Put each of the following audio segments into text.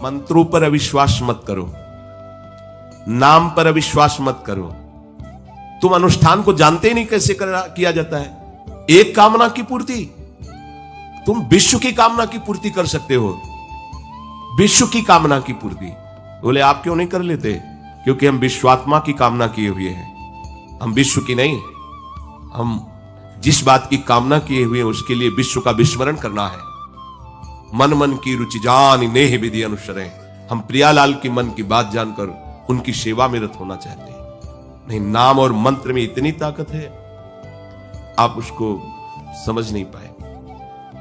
मंत्रों पर अविश्वास मत करो, नाम पर अविश्वास मत करो। तुम अनुष्ठान को जानते ही नहीं कैसे किया जाता है। एक कामना की पूर्ति, तुम विश्व की कामना की पूर्ति कर सकते हो, विश्व की कामना की पूर्ति। बोले आप क्यों नहीं कर लेते? क्योंकि हम विश्वात्मा की कामना किए हुए हैं, हम विश्व की नहीं। हम जिस बात की कामना किए हुए हैं उसके लिए विश्व का विस्मरण करना है। मन मन की रुचि जान नेह विधि अनुसरे। हम प्रियालाल की मन की बात जानकर उनकी सेवा में रत होना चाहते हैं। नहीं, नाम और मंत्र में इतनी ताकत है, आप उसको समझ नहीं पाए।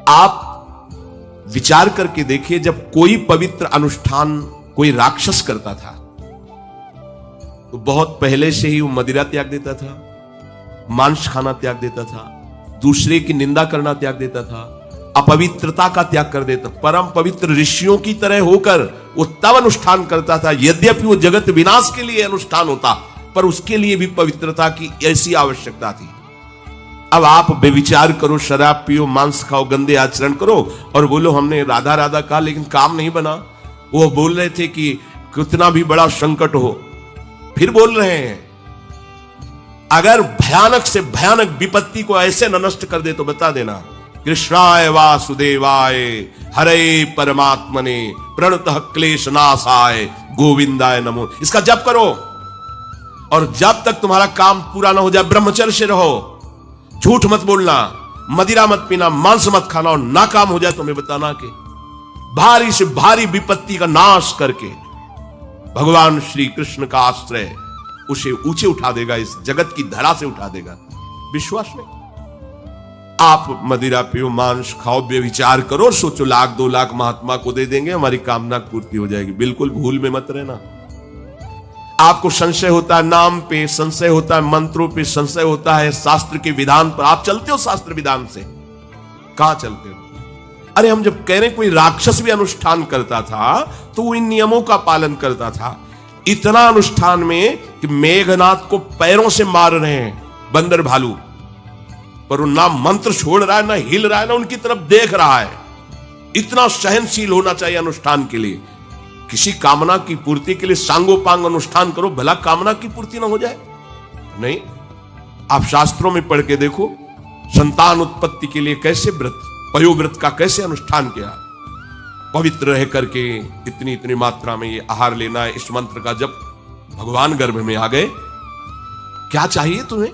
आप विचार करके देखिए, जब कोई पवित्र अनुष्ठान कोई राक्षस करता था तो बहुत पहले से ही वो मदिरा त्याग देता था, मांस खाना त्याग देता था, दूसरे की निंदा करना त्याग देता था, अपवित्रता का त्याग कर देता। परम पवित्र ऋषियों की तरह होकर वो तब अनुष्ठान करता था। यद्यपि वो जगत विनाश के लिए अनुष्ठान होता, पर उसके लिए भी पवित्रता की ऐसी आवश्यकता थी। अब आप बेविचार करो, शराब पियो, मांस खाओ, गंदे आचरण करो और बोलो हमने राधा राधा कहा लेकिन काम नहीं बना। वो बोल रहे थे कि कितना भी बड़ा संकट हो, फिर बोल रहे हैं। अगर भयानक से भयानक विपत्ति को ऐसे न नष्ट कर दे तो बता देना, कृष्णाय वासुदेवाय हरे परमात्मने प्रणतः क्लेश नाशाय गोविंदाय नमो। इसका जप करो और जब तक तुम्हारा काम पूरा ना हो जाए ब्रह्मचर्य से रहो। झूठ मत बोलना, मदिरा मत पीना, मांस मत खाना, और नाकाम हो जाए तो मैं बताना कि भारी से भारी विपत्ति का नाश करके भगवान श्री कृष्ण का आश्रय उसे ऊंचे उठा देगा, इस जगत की धरा से उठा देगा। विश्वास नहीं? आप मदिरा पियो, मांस खाओ, बेविचार करो, सोचो 1 2 लाख महात्मा को दे देंगे, हमारी कामना पूर्ति हो जाएगी। बिल्कुल भूल में मत रहना। आपको संशय होता है नाम पे, संशय होता है मंत्रों पे, संशय होता है शास्त्र के विधान पर। आप चलते हो शास्त्र विधान से? कहां चलते हो? अरे हम जब कह रहे कोई राक्षस भी अनुष्ठान करता था तो वो इन नियमों का पालन करता था। इतना अनुष्ठान में कि मेघनाथ को पैरों से मार रहे हैं बंदर भालू, पर वो ना मंत्र छोड़ रहा है, ना हिल रहा है, ना उनकी तरफ देख रहा है। इतना सहनशील होना चाहिए अनुष्ठान के लिए। किसी कामना की पूर्ति के लिए सांगोपांग अनुष्ठान करो, भला कामना की पूर्ति ना हो जाए? नहीं। आप शास्त्रों में पढ़ के देखो, संतान उत्पत्ति के लिए कैसे व्रत, पयोव्रत का कैसे अनुष्ठान किया। पवित्र रह करके इतनी इतनी मात्रा में ये आहार लेना है, इस मंत्र का जब भगवान गर्भ में आ गए। क्या चाहिए तुम्हें?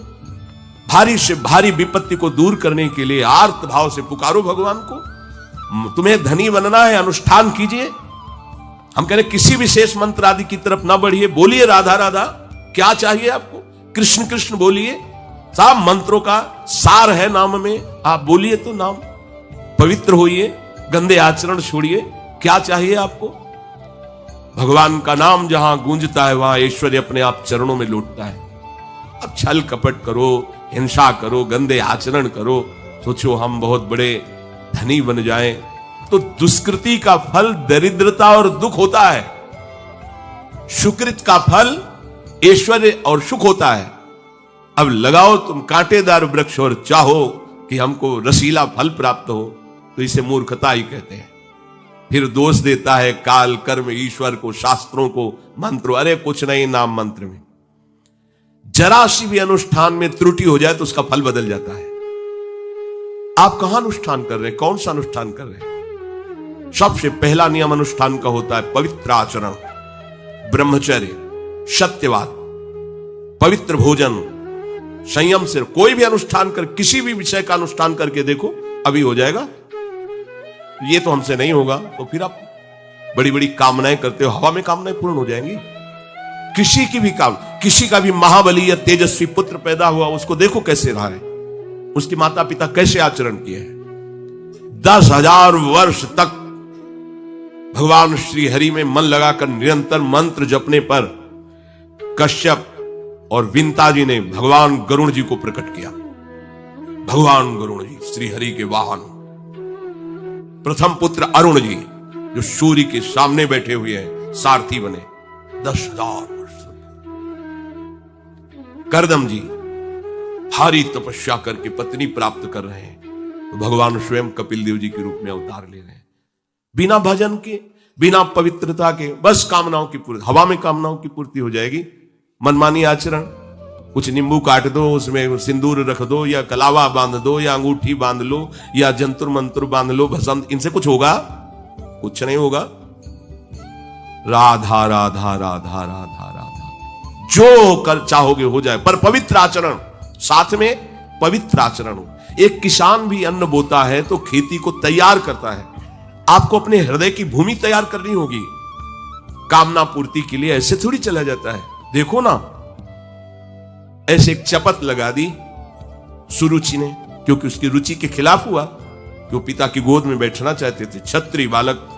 भारी से भारी विपत्ति को दूर करने के लिए आर्त भाव से पुकारो भगवान को। तुम्हें धनी बनना है, अनुष्ठान कीजिए। हम कह रहे किसी विशेष मंत्र आदि की तरफ ना बढ़िए, बोलिए राधा राधा। क्या चाहिए आपको? कृष्ण कृष्ण बोलिए। सब मंत्रों का सार है नाम में, आप बोलिए तो नाम। पवित्र होइए, गंदे आचरण छोड़िए। क्या चाहिए आपको? भगवान का नाम जहां गूंजता है वहां ऐश्वर्य अपने आप चरणों में लौटता है। अब छल कपट करो, हिंसा करो, गंदे आचरण करो, सोचो हम बहुत बड़े धनी बन जाएं, तो दुष्कृति का फल दरिद्रता और दुख होता है। सुकृत का फल ऐश्वर्य और सुख होता है। अब लगाओ तुम कांटेदार वृक्ष और चाहो कि हमको रसीला फल प्राप्त हो, तो इसे मूर्खता ही कहते हैं। फिर दोष देता है काल, कर्म, ईश्वर को, शास्त्रों को, मंत्रों। अरे कुछ नहीं, नाम मंत्र में जरा सी भी अनुष्ठान में त्रुटि हो जाए तो उसका फल बदल जाता है। आप कहां अनुष्ठान कर रहे हैं? कौन सा अनुष्ठान कर रहे हैं? सबसे पहला नियम अनुष्ठान का होता है पवित्र आचरण, ब्रह्मचर्य, सत्यवाद, पवित्र भोजन, संयम से। कोई भी अनुष्ठान कर, किसी भी विषय का अनुष्ठान करके देखो, अभी हो जाएगा। ये तो हमसे नहीं होगा, तो फिर आप बड़ी बड़ी कामनाएं करते हो, हवा में कामनाएं पूर्ण हो जाएंगी। किसी की भी किसी का भी महाबली या तेजस्वी पुत्र पैदा हुआ, उसको देखो कैसे रहा है, उसके माता पिता कैसे आचरण किए हैं। 10,000 वर्ष तक भगवान श्री हरि में मन लगाकर निरंतर मंत्र जपने पर कश्यप और विंता जी ने भगवान गरुण जी को प्रकट किया। भगवान गरुण जी श्री हरि के वाहन, प्रथम पुत्र अरुण जी जो सूर्य के सामने बैठे हुए हैं, सारथी बने 10,000 वर्ष। करदम जी भारी तपस्या करके पत्नी प्राप्त कर रहे हैं, तो भगवान स्वयं कपिल देव जी के रूप में अवतार ले रहे हैं। बिना भजन के बिना पवित्रता के बस कामनाओं की पूर्ति, हवा में कामनाओं की पूर्ति हो जाएगी। मनमानी आचरण, कुछ नींबू काट दो, उसमें सिंदूर रख दो, या कलावा बांध दो, या अंगूठी बांध लो, या जंतुर मंत्र बांध लो, भस्म, इनसे कुछ होगा? कुछ नहीं होगा। राधा राधा राधा राधा राधा, जो कर चाहोगे हो जाए, पर पवित्र आचरण, साथ में पवित्र आचरण हो। एक किसान भी अन्न बोता है तो खेती को तैयार करता है। आपको अपने हृदय की भूमि तैयार करनी होगी। कामना पूर्ति के लिए ऐसे थोड़ी चला जाता है। देखो ना, ऐसे एक चपत लगा दी सुरुचि ने, क्योंकि उसकी रुचि के खिलाफ हुआ कि वो पिता की गोद में बैठना चाहते थे। क्षत्रिय बालक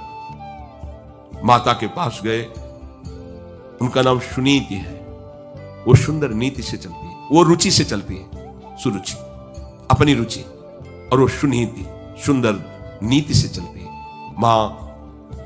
माता के पास गए, उनका नाम सुनीति है। वो सुंदर नीति से चलती है, वो रुचि से चलती है, सुरुचि अपनी रुचि, और वो सुनीति सुंदर नीति से चलती है। मां,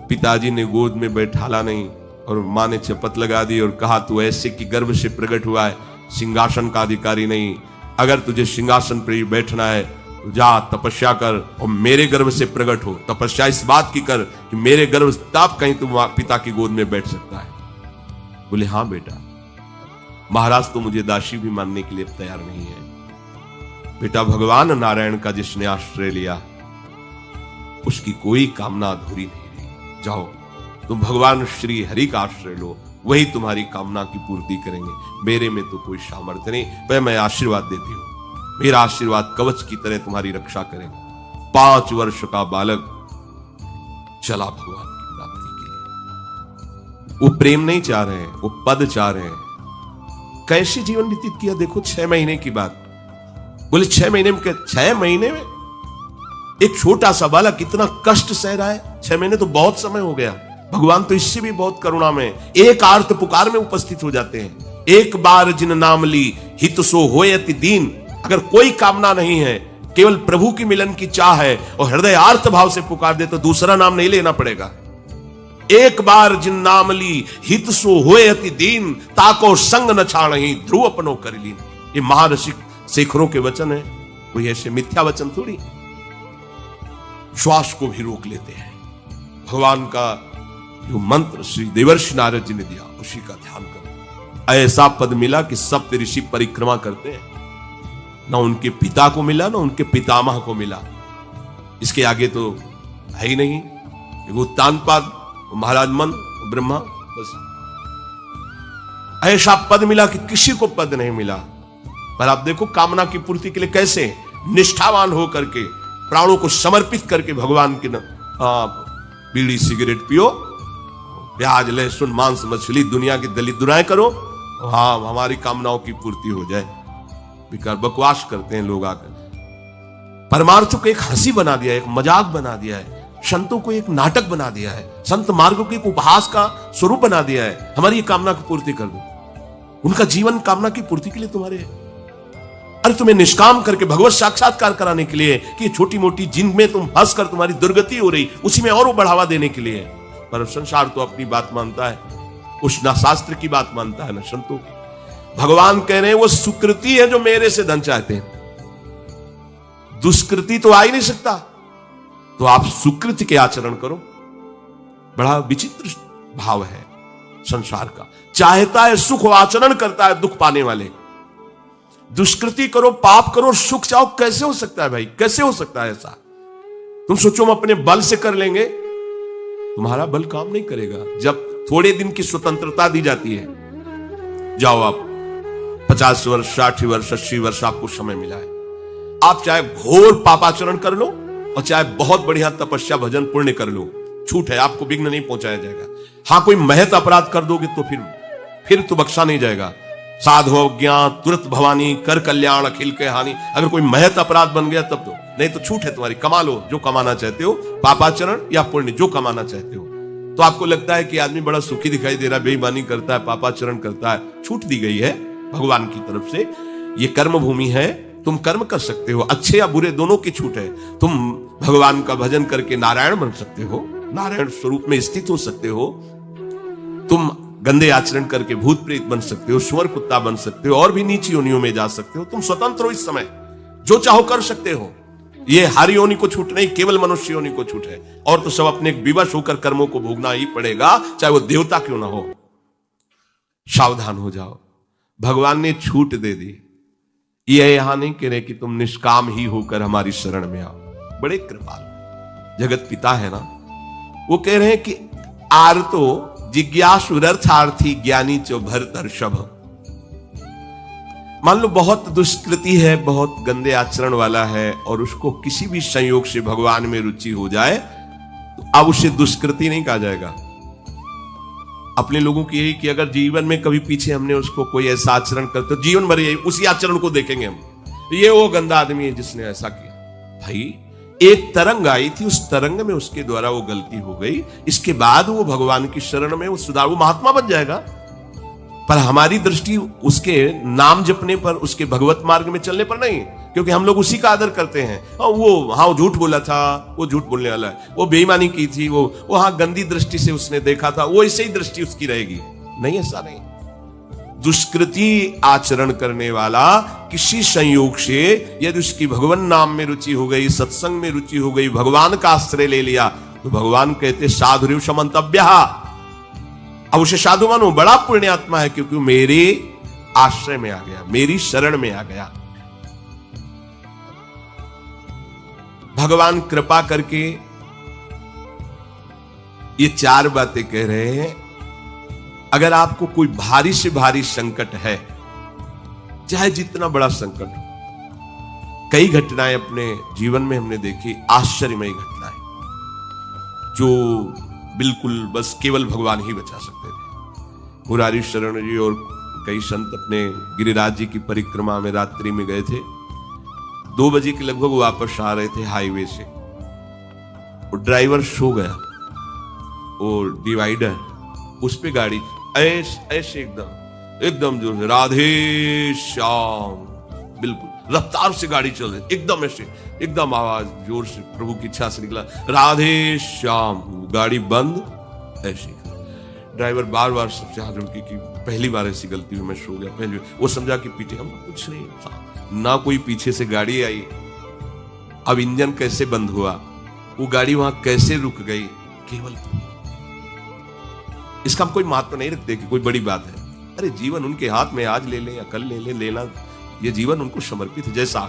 पिताजी ने गोद में बैठाला नहीं, और मां ने चपत लगा दी और कहा तू ऐसे कि गर्भ से प्रकट हुआ है, सिंहासन का अधिकारी नहीं। अगर तुझे सिंहासन पर बैठना है तो जा तपस्या कर और मेरे गर्भ से प्रकट हो। तपस्या इस बात की कर कि मेरे गर्भ तब कहीं तू पिता की गोद में बैठ सकता है। बोले हाँ बेटा। महाराज तो मुझे दासी भी मानने के लिए तैयार नहीं है। बेटा, भगवान नारायण का जिसने आश्रय लिया उसकी कोई कामना अधूरी नहीं रही। जाओ तुम भगवान श्री हरि का आश्रय लो, वही तुम्हारी कामना की पूर्ति करेंगे। मेरे में तो कोई सामर्थ्य नहीं, पर मैं आशीर्वाद देती हूं। मेरा आशीर्वाद कवच की तरह तुम्हारी रक्षा करेगा। 5 वर्ष का बालक चला भगवान की प्राप्ति के लिए। वो प्रेम नहीं चाह रहे हैं, वो पद चाह रहे हैं। कैसे जीवन व्यतीत किया देखो। 6 महीने की बात। बोले 6 महीने में? 6 महीने में एक छोटा सा बालक इतना कष्ट सह रहा है। 6 महीने तो बहुत समय हो गया। भगवान तो इससे भी बहुत करुणा में एक आर्त पुकार में उपस्थित हो जाते हैं। एक बार जिन नाम ली हित सो होयति दीन। अगर कोई कामना नहीं है, केवल प्रभु की मिलन की चाह है और हृदय आर्त भाव से पुकार दे तो दूसरा नाम नहीं लेना पड़ेगा। एक बार जिन नाम ली हित सो होयति दीन, ताको संग न छाणहि ध्रुव अपनो कर लीन। ये महारसिक शेखरों के वचन है, कोई ऐसे मिथ्या वचन थोड़ी। श्वास को भी रोक लेते हैं। भगवान का जो मंत्र श्री देवर्षि नारद जी ने दिया उसी का ध्यान करो। ऐसा पद मिला कि सप्त ऋषि परिक्रमा करते हैं। ना उनके पिता को मिला, ना उनके पितामह को मिला। इसके आगे तो है ही नहीं। उत्तानपाद, महाराज मन, ब्रह्मा, बस ऐसा पद मिला कि किसी को पद नहीं मिला। पर आप देखो कामना की पूर्ति के लिए कैसे निष्ठावान होकर के, प्राणों को समर्पित करके भगवान के बीड़ी सिगरेट पियो, प्याज लहसुन मांस मछली दुनिया की दलित दुराएं करो, हाँ हमारी कामनाओं की पूर्ति हो जाए। बेकार बकवास करते हैं लोग आकर। परमार्थ को एक हंसी बना दिया है, एक मजाक बना दिया है। संतों को एक नाटक बना दिया है। संत मार्ग को एक उपहास का स्वरूप बना दिया है। हमारी ये कामना की पूर्ति कर दो। उनका जीवन कामना की पूर्ति के लिए तुम्हारे है। अरे तुम्हें निष्काम करके भगवत साक्षात्कार कराने के लिए कि छोटी मोटी जिनमें तुम फंस कर तुम्हारी दुर्गति हो रही, उसी में और वो बढ़ावा देने के लिए। पर संसार तो अपनी बात मानता है, उस ना शास्त्र की बात मानता है ना संतों की। भगवान कह रहे हैं वो सुकृति है जो मेरे से धन चाहते हैं, दुष्कृति तो आ ही नहीं सकता। तो आप सुकृति के आचरण करो। बड़ा विचित्र भाव है संसार का। चाहता है सुख, आचरण करता है दुख पाने वाले। दुष्कृति करो, पाप करो, सुख चाहो, कैसे हो सकता है भाई? कैसे हो सकता है ऐसा? तुम सोचो हम अपने बल से कर लेंगे, तुम्हारा बल काम नहीं करेगा। जब थोड़े दिन की स्वतंत्रता दी जाती है, जाओ आप 50 वर्ष 60 वर्ष 80 वर्ष आपको समय मिला है, आप चाहे घोर पापाचरण कर लो और चाहे बहुत बढ़िया तपस्या भजन पुण्य कर लो, छूट है, आपको विघ्न नहीं पहुंचाया जाएगा। हाँ, कोई महत अपराध कर दोगे तो फिर तो बख्शा नहीं जाएगा। साधो ज्ञान तुरंत भवानी कर कल्याण अखिल के हानि। अगर कोई महत अपराध बन गया तब तो, नहीं तो छूट है तुम्हारी, कमा लो जो कमाना चाहते हो, पापाचरण या पुण्य जो कमाना चाहते हो। तो आपको लगता है कि आदमी बड़ा सुखी दिखाई दे रहा है, बेईमानी करता है, पापाचरण करता है, छूट दी गई है भगवान की तरफ से। ये कर्म भूमि है, तुम कर्म कर सकते हो, अच्छे या बुरे दोनों की छूट है। तुम भगवान का भजन करके नारायण बन सकते हो, नारायण स्वरूप में स्थित हो सकते हो। तुम गंदे आचरण करके भूत प्रेत बन सकते हो, सुअर कुत्ता बन सकते हो, और भी नीची योनियों में जा सकते हो। तुम स्वतंत्र हो, इस समय जो चाहो कर सकते हो। ये हर योनि को छूट नहीं, केवल मनुष्य योनि को छूट है। और तो सब अपने विवश होकर कर्मों को भोगना ही पड़ेगा, चाहे वो देवता क्यों ना हो। सावधान हो जाओ, भगवान ने छूट दे दी। ये यहां नहीं कह रहे कि तुम निष्काम ही होकर हमारी शरण में आओ। बड़े कृपाल जगत पिता है ना, वो कह रहे हैं कि आर्तो जिज्ञासुरर्थार्थी ज्ञानी चो भरतर्षभ। मान लो बहुत दुष्कृति है, बहुत गंदे आचरण वाला है, और उसको किसी भी संयोग से भगवान में रुचि हो जाए तो अब उसे दुष्कृति नहीं कहा जाएगा। अपने लोगों की यही कि अगर जीवन में कभी पीछे हमने उसको कोई ऐसा आचरण करते तो जीवन भर यही उसी आचरण को देखेंगे हम, ये वो गंदा आदमी है जिसने ऐसा किया। भाई एक तरंग आई थी, उस तरंग में उसके द्वारा वो गलती हो गई, इसके बाद वो भगवान की शरण में वो सुधार, वो महात्मा बन जाएगा। पर हमारी दृष्टि उसके नाम जपने पर, उसके भगवत मार्ग में चलने पर नहीं, क्योंकि हम लोग उसी का आदर करते हैं। वो झूठ बोला था, वो झूठ बोलने वाला है, वो बेईमानी की थी, वो हाँ गंदी दृष्टि से उसने देखा था, वो ऐसे ही दृष्टि उसकी रहेगी। नहीं, ऐसा नहीं। दुष्कृति आचरण करने वाला किसी संयोग से यदि उसकी भगवान नाम में रुचि हो गई, सत्संग में रुचि हो गई, भगवान का आश्रय ले लिया, तो भगवान कहते साधुरेव समंतव्यः। अब उसे साधु मानो, बड़ा पुण्यात्मा है, क्योंकि मेरे आश्रय में आ गया, मेरी शरण में आ गया। भगवान कृपा करके ये चार बातें कह रहे हैं। अगर आपको कोई भारी से भारी संकट है, चाहे जितना बड़ा संकट हो, कई घटनाएं अपने जीवन में हमने देखी, आश्चर्यमयी घटनाएं, जो बिल्कुल बस केवल भगवान ही बचा सकते थे। मुरारी शरण जी और कई संत अपने गिरिराज जी की परिक्रमा में रात्रि में गए थे। 2 बजे के लगभग वापस आ रहे थे हाईवे से, और ड्राइवर सो गया, और डिवाइडर उस पे गाड़ी ऐसे एकदम जो है राधे श्याम, बिल्कुल रफ्तार से गाड़ी चल रही, एकदम ऐसे, एकदम आवाज जोर से प्रभु की इच्छा से निकला, राधे श्याम। गाड़ी बंद, ऐसे ड्राइवर बार बार सबसे हाथ जोड़ के कि पहली बार ऐसी गलती हुई, मैं सो गया पहले। वो समझा कि पीछे हम कुछ नहीं, ना कोई पीछे से गाड़ी आई। अब इंजन कैसे बंद हुआ, वो गाड़ी वहां कैसे रुक गई, केवल इसका हम कोई महत्व नहीं रखते कि कोई बड़ी बात है। अरे जीवन उनके हाथ में, आज ले ले या कल ले ले, लेना ये जीवन उनको समर्पित है। जैसा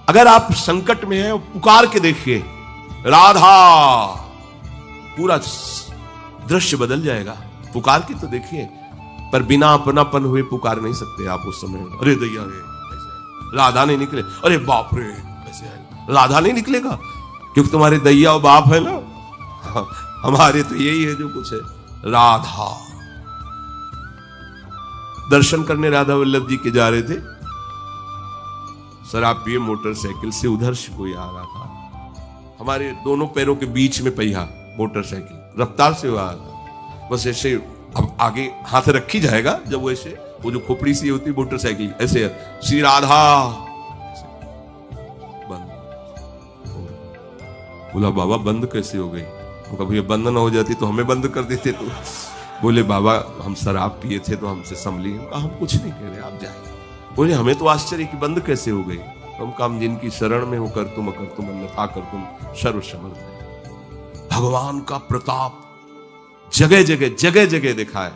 अगर आप संकट में हैं, पुकार के देखिए राधा, पूरा दृश्य बदल जाएगा। पुकार के तो देखिए, पर बिना अपनापन हुए पुकार नहीं सकते आप उस समय। अरे दैया रे, राधा नहीं निकले, अरे बाप रे, ऐसे राधा नहीं निकलेगा क्योंकि तुम्हारे दैया और बाप है ना। हमारे तो यही है जो कुछ है, राधा। दर्शन करने राधा वल्लभ जी के जा रहे थे, शराब पिए मोटरसाइकिल से उधर से कोई आ रहा था, हमारे दोनों पैरों के बीच में पहिया मोटरसाइकिल, रफ्तार से आ रहा, बस ऐसे। अब आगे हाथ रखी जाएगा जब वो ऐसे, वो जो खोपड़ी सी होती मोटरसाइकिल ऐसे, श्री राधा, बंद। बोला बाबा बंद कैसे हो गई? कभी बंद ना हो जाती तो हमें बंद कर देते। तो बोले बाबा हम शराब पिए थे तो हमसे संभली। हम कुछ नहीं कह रहे, आप जाइए। बोले हमें तो आश्चर्य कि बंद कैसे हो गई। हम काम जिनकी शरण में हो कर तुम अन्यथा कर तुम सर्वसमर्थ है। भगवान का प्रताप जगह जगह दिखा है।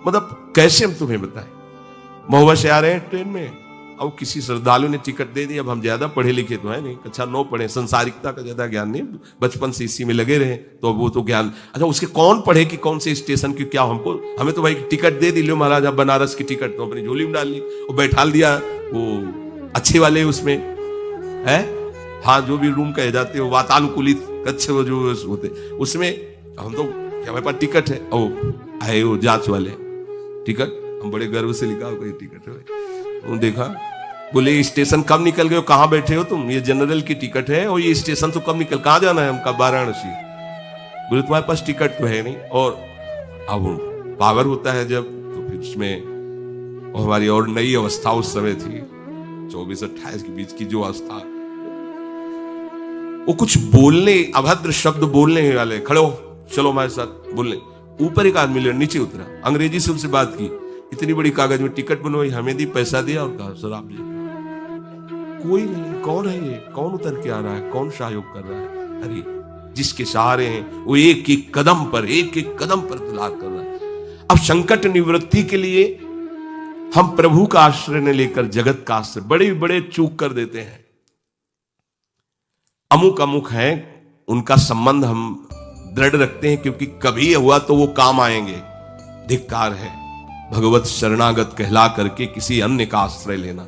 मतलब कैसे हम तुम्हें बताएं। महुआ से आ रहे हैं ट्रेन में, अब किसी श्रद्धालु ने टिकट दे दी। अब हम ज्यादा पढ़े लिखे तो है नहीं, कक्षा 9 पढ़े, संसारिकता का ज्यादा ज्ञान नहीं, बचपन से इसी में लगे रहे, तो वो तो ज्ञान। अच्छा उसके कौन पढ़े कि कौन से स्टेशन की क्या, हमें तो भाई टिकट दे दी, लो महाराज आप बनारस की टिकट, तो अपनी झोली में डाल ली और बैठा दिया वो अच्छे वाले उसमें है। हाँ जो भी रूम कहे जाते हो वातानुकूलित कच्छ वो जो होते उसमें, हम तो क्या हमारे पास टिकट है, ओ आए वो जांच वाले टिकट, हम बड़े गर्व से लिखा कोई टिकट है। देखा, बोले स्टेशन कब निकल गए हो, कहां बैठे हो तुम? ये जनरल की टिकट है और ये स्टेशन तो कब निकल, कहां जाना है हमका? वाराणसी। बोले तुम्हारे पास टिकट तो है नहीं। और अब पावर होता है जब, तो फिर उसमें हमारी और नई अवस्था उस समय थी 24-28 के बीच की जो अवस्था, वो कुछ बोलने, अभद्र शब्द बोलने वाले खड़े हो, चलो हमारे साथ बोलने। ऊपर एक आदमी ले नीचे उतरा, अंग्रेजी से उनसे बात की, इतनी बड़ी कागज में टिकट बनवाई, हमें दी, पैसा दिया और कहा सर आप जी। कोई नहीं, कौन है ये, कौन उतर के आ रहा है, कौन सहयोग कर रहा है? अरे जिसके सहारे हैं वो एक एक कदम पर दुलार कर रहा है। अब संकट निवृत्ति के लिए हम प्रभु का आश्रय न लेकर जगत का आश्रय बड़े बड़े चूक कर देते हैं। अमुक अमुक है, उनका संबंध हम दृढ़ रखते हैं क्योंकि कभी हुआ तो वो काम आएंगे। धिक्कार है भगवत शरणागत कहला करके किसी अन्य का आश्रय लेना।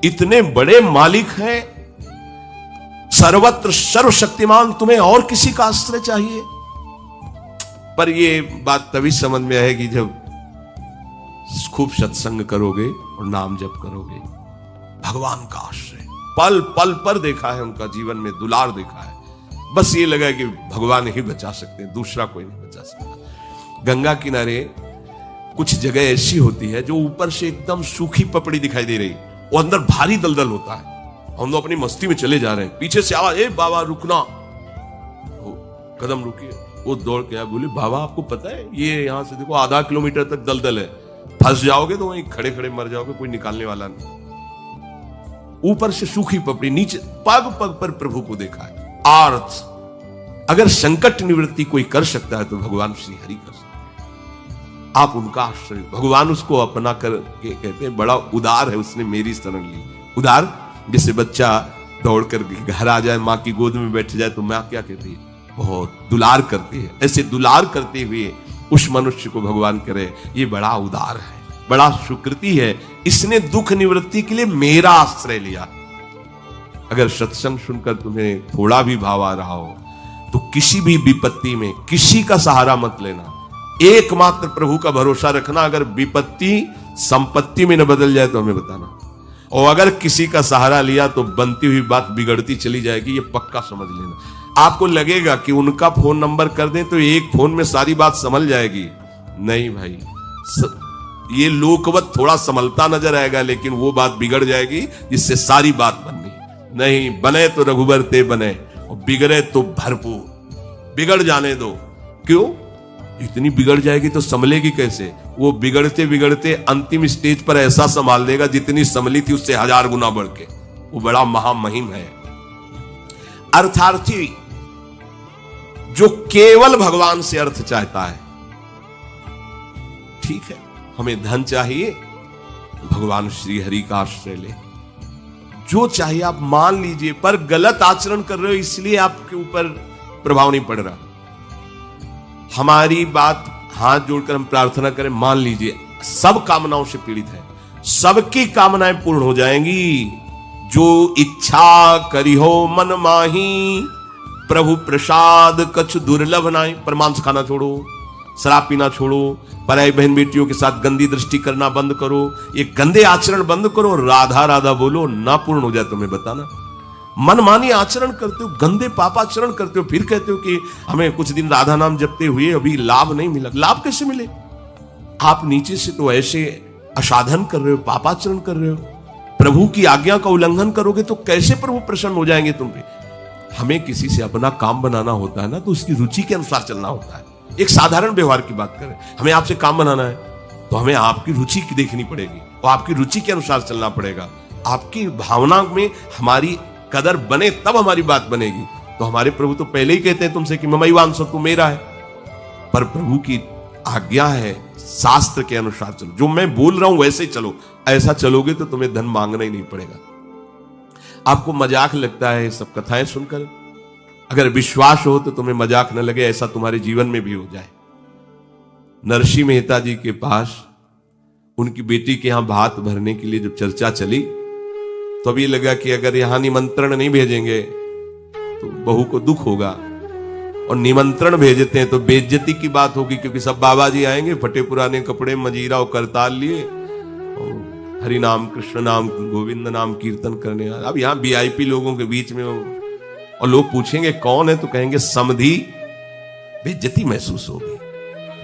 इतने बड़े मालिक हैं, सर्वत्र सर्वशक्तिमान, तुम्हें और किसी का आश्रय चाहिए? पर ये बात तभी समझ में आएगी जब खूब सत्संग करोगे और नाम जप करोगे। भगवान का आश्रय पल पल पर देखा है, उनका जीवन में दुलार देखा है। बस ये लगा कि भगवान ही बचा सकते हैं, दूसरा कोई नहीं बचा सकता। गंगा किनारे कुछ जगह ऐसी होती है जो ऊपर से एकदम सूखी पपड़ी दिखाई दे रही, वो अंदर भारी दलदल होता है। हम लोग अपनी मस्ती में चले जा रहे हैं, पीछे से आवाज, ए बाबा रुकना, कदम रुकिए। वो दौड़ के आया, बोले बाबा आपको पता है ये यहां से देखो आधा किलोमीटर तक दलदल है, फंस जाओगे तो वहीं खड़े खड़े मर जाओगे, कोई निकालने वाला नहीं। ऊपर से सूखी पपड़ी, नीचे पग पग पर प्रभु को देखा है। अर्थ अगर संकट निवृत्ति कोई कर सकता है तो भगवान श्री हरि कर सकते हैं। आप उनका आश्रय, भगवान उसको अपना कर के कहते हैं बड़ा उदार है, उसने मेरी शरण ली। उदार जैसे बच्चा दौड़ कर घर आ जाए, माँ की गोद में बैठ जाए तो माँ क्या कहती है, बहुत दुलार करती है। ऐसे दुलार करते हुए उस मनुष्य को भगवान करे ये बड़ा उदार है, बड़ा सुकृति है, इसने दुख निवृत्ति के लिए मेरा आश्रय लिया। अगर सत्संग सुनकर तुम्हें थोड़ा भी भाव आ रहा हो तो किसी भी विपत्ति में किसी का सहारा मत लेना, एकमात्र प्रभु का भरोसा रखना। अगर विपत्ति संपत्ति में न बदल जाए तो हमें बताना, और अगर किसी का सहारा लिया तो बनती हुई बात बिगड़ती चली जाएगी, ये पक्का समझ लेना। आपको लगेगा कि उनका फोन नंबर कर दें तो एक फोन में सारी बात संभल जाएगी, नहीं भाई, ये लोकवत थोड़ा संभलता नजर आएगा, लेकिन वो बात बिगड़ जाएगी जिससे सारी बात बननी नहीं। बने तो रघुबर ते बने और बिगड़े तो भरपूर, बिगड़ जाने दो। क्यों? इतनी बिगड़ जाएगी तो संभलेगी कैसे? वो बिगड़ते बिगड़ते अंतिम स्टेज पर ऐसा संभाल देगा जितनी संभली थी उससे 1000 गुना बढ़ के। वो बड़ा महामहिम है। अर्थार्थी जो केवल भगवान से अर्थ चाहता है, ठीक है, हमें धन चाहिए, भगवान श्री हरि का आश्रय ले। जो चाहिए आप मान लीजिए, पर गलत आचरण कर रहे हो इसलिए आपके ऊपर प्रभाव नहीं पड़ रहा। हमारी बात हाथ जोड़कर हम प्रार्थना करें, मान लीजिए सब कामनाओं से पीड़ित है, सबकी कामनाएं पूर्ण हो जाएंगी। जो इच्छा करी हो मन माही, प्रभु प्रसाद कछ दुर्लभ नाई। पर मांस खाना छोड़ो, शराब पीना छोड़ो, पराई बहन बेटियों के साथ गंदी दृष्टि करना बंद करो, ये गंदे आचरण बंद करो, राधा राधा बोलो, ना पूर्ण हो जाए तो मैं बताना। मनमानी आचरण करते हो, गंदे पापाचरण करते हो, फिर कहते हो कि हमें कुछ दिन राधा नाम जपते हुए अभी लाभ नहीं मिला। लाभ कैसे मिले? आप नीचे से तो ऐसे असाधन कर रहे हो, पापाचरण कर रहे हो, प्रभु की आज्ञा का उल्लंघन करोगे तो कैसे प्रभु प्रसन्न हो जाएंगे तुम पे? हमें किसी से अपना काम बनाना होता है ना, तो उसकी रुचि के अनुसार चलना होता है। एक साधारण व्यवहार की बात करें, हमें आपसे काम बनाना है तो हमें आपकी रुचि की देखनी पड़ेगी और आपकी रुचि के अनुसार चलना पड़ेगा। आपकी भावना में हमारी कदर बने तब हमारी बात बनेगी। तो हमारे प्रभु तो पहले ही कहते हैं तुमसे कि ममैवांसो, तू मेरा है। पर प्रभु की आज्ञा है शास्त्र के अनुसार चलो, जो मैं बोल रहा हूं वैसे ही चलो। ऐसा चलोगे तो तुम्हें धन मांगना ही नहीं पड़ेगा। आपको मजाक लगता है सब कथाएं सुनकर, अगर विश्वास हो तो तुम्हें मजाक न लगे, ऐसा तुम्हारे जीवन में भी हो जाए। नरसिंह मेहता जी के पास उनकी बेटी के यहां भात भरने के लिए जब चर्चा चली तो अभी लगा कि अगर यहां निमंत्रण नहीं भेजेंगे तो बहू को दुख होगा, और निमंत्रण भेजते हैं तो बेइज्जती की बात होगी, क्योंकि सब बाबा जी आएंगे फटे पुराने कपड़े, मजीरा और करताल लिए और हरि नाम कृष्ण नाम गोविंद नाम कीर्तन करने। अब यहाँ वीआईपी लोगों के बीच में और लोग पूछेंगे कौन है तो कहेंगे समधी, बेइज्जती महसूस होगी।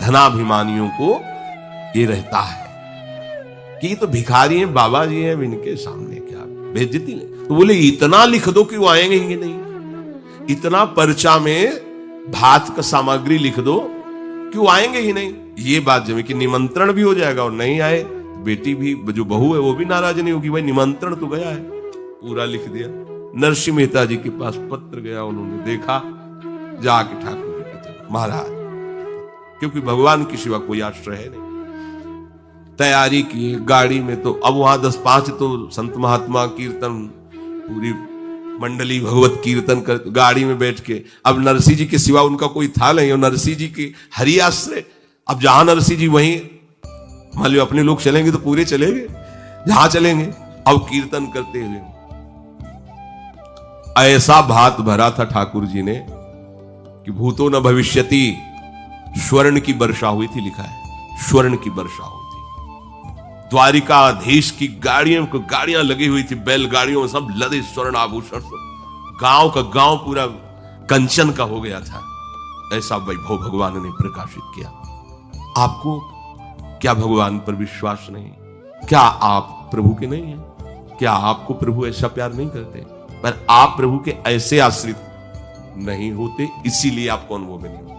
धनाभिमानियों को ये रहता है कि ये तो भिखारी हैं, बाबा जी हैं, इनके सामने क्या बेइज्जती नहीं। तो बोले इतना लिख दो कि वो आएंगे ही नहीं, इतना पर्चा में भात का सामग्री लिख दो कि वो आएंगे ही नहीं। ये बात जमे कि निमंत्रण भी हो जाएगा और नहीं आए, बेटी भी जो बहू है वो भी नाराज नहीं होगी, भाई निमंत्रण तो गया है, पूरा लिख दिया। नरसिंह मेहता जी के पास पत्र गया, उन्होंने देखा, जाके ठाकुर जी के महाराज, क्योंकि भगवान के सिवा कोई आश्रय है नहीं। तैयारी की गाड़ी में, तो अब वहां 10-5 तो संत महात्मा कीर्तन, पूरी मंडली भगवत कीर्तन कर, गाड़ी में बैठ के, अब नरसिंह जी के सिवा उनका कोई था नहीं, और नरसिंह जी की हरि आश्रय। अब जहां नरसिंह जी वहीं, मान लो अपने लोग चलेंगे तो पूरे चलेंगे, जहां चलेंगे। अब कीर्तन करते हुए ऐसा भात भरा था ठाकुर जी ने कि भूतो न भविष्यति, स्वर्ण की वर्षा हुई थी, लिखा है स्वर्ण की वर्षा हुई थी। द्वारिकाधीश की गाड़ियां लगी हुई थी, बैलगाड़ियों में सब लदे स्वर्ण आभूषण से, गांव का गांव पूरा कंचन का हो गया था। ऐसा वैभव भगवान ने प्रकाशित किया। आपको क्या भगवान पर विश्वास नहीं? क्या आप प्रभु के नहीं हैं? क्या आपको प्रभु ऐसा प्यार नहीं करते? पर आप प्रभु के ऐसे आश्रित नहीं होते, इसीलिए आपको अनुभव में नहीं होता।